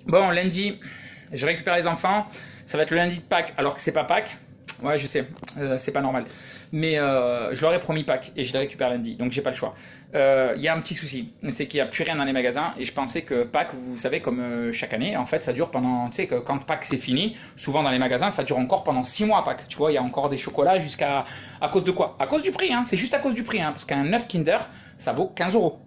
Bon, lundi, je récupère les enfants. Ça va être le lundi de Pâques, alors que c'est pas Pâques. Ouais, je sais, c'est pas normal. Mais je leur ai promis Pâques et je les récupère lundi, donc j'ai pas le choix. Il y a un petit souci, c'est qu'il n'y a plus rien dans les magasins et je pensais que Pâques, vous savez, comme chaque année, en fait, ça dure pendant, tu sais, que quand Pâques c'est fini, souvent dans les magasins, ça dure encore pendant 6 mois Pâques. Tu vois, il y a encore des chocolats jusqu'à. À cause de quoi? À cause du prix, hein, c'est juste à cause du prix, hein, parce qu'un œuf Kinder, ça vaut 15 euros.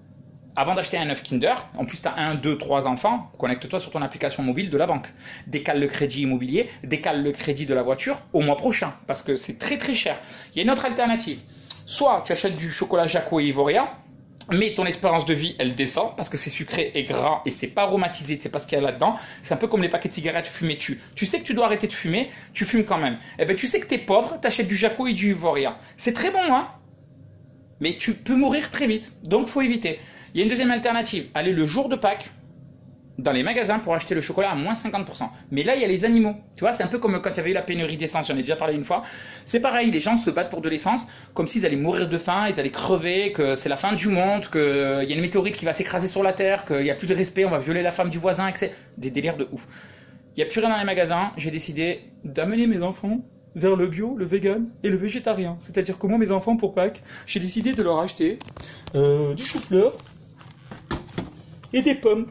Avant d'acheter un œuf Kinder, en plus tu as 1, 2, 3 enfants, connecte-toi sur ton application mobile de la banque. Décale le crédit immobilier, décale le crédit de la voiture au mois prochain, parce que c'est très très cher. Il y a une autre alternative. Soit tu achètes du chocolat Jaco et Ivoria, mais ton espérance de vie elle descend parce que c'est sucré et gras et c'est pas aromatisé, tu sais pas ce qu'il y a là-dedans. C'est un peu comme les paquets de cigarettes fumés tu. Tu sais que tu dois arrêter de fumer, tu fumes quand même. Eh ben tu sais que t'es pauvre, t'achètes du Jaco et du Ivoria. C'est très bon, hein, mais tu peux mourir très vite, donc faut éviter. Il y a une deuxième alternative, aller le jour de Pâques dans les magasins pour acheter le chocolat à moins 50%. Mais là, il y a les animaux. Tu vois, c'est un peu comme quand il y avait eu la pénurie d'essence, j'en ai déjà parlé une fois. C'est pareil, les gens se battent pour de l'essence comme s'ils allaient mourir de faim, ils allaient crever, que c'est la fin du monde, qu'il y a une météorite qui va s'écraser sur la Terre, qu'il n'y a plus de respect, on va violer la femme du voisin, etc. Des délires de ouf. Il n'y a plus rien dans les magasins, j'ai décidé d'amener mes enfants vers le bio, le vegan et le végétarien. C'est-à-dire que moi, mes enfants, pour Pâques, j'ai décidé de leur acheter du chou-fleur et des pommes.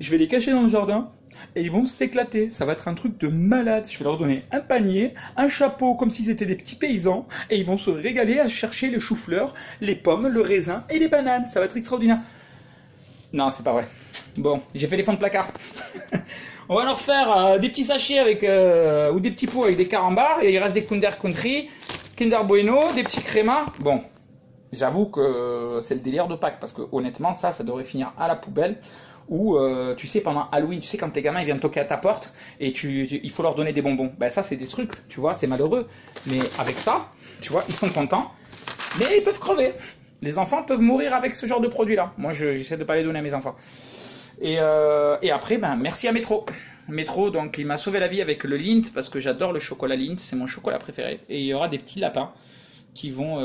Je vais les cacher dans le jardin et ils vont s'éclater. Ça va être un truc de malade. Je vais leur donner un panier, un chapeau comme s'ils étaient des petits paysans et ils vont se régaler à chercher les choux-fleurs, les pommes, le raisin et les bananes. Ça va être extraordinaire. Non, c'est pas vrai. Bon, j'ai fait les fonds de placard. On va leur faire des petits sachets avec ou des petits pots avec des carambars et il reste des Kinder Country, Kinder Bueno, des petits crémas. Bon, j'avoue que c'est le délire de Pâques parce que honnêtement ça devrait finir à la poubelle ou tu sais pendant Halloween, tu sais quand tes gamins ils viennent toquer à ta porte et il faut leur donner des bonbons. Ben ça c'est des trucs, tu vois, c'est malheureux. Mais avec ça, tu vois, ils sont contents, mais ils peuvent crever. Les enfants peuvent mourir avec ce genre de produit là. Moi j'essaie de pas les donner à mes enfants. Et après, ben, merci à Métro. Métro, donc il m'a sauvé la vie avec le Lindt parce que j'adore le chocolat Lindt, c'est mon chocolat préféré. Et il y aura des petits lapins qui vont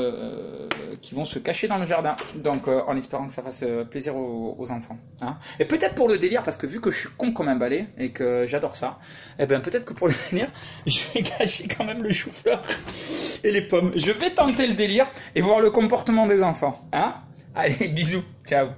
se cacher dans le jardin. Donc en espérant que ça fasse plaisir aux enfants. Hein. Et peut-être pour le délire, parce que vu que je suis con comme un balai et que j'adore ça, et ben peut-être que pour le délire, je vais cacher quand même le chou-fleur et les pommes. Je vais tenter le délire et voir le comportement des enfants. Hein. Allez, bisous, ciao.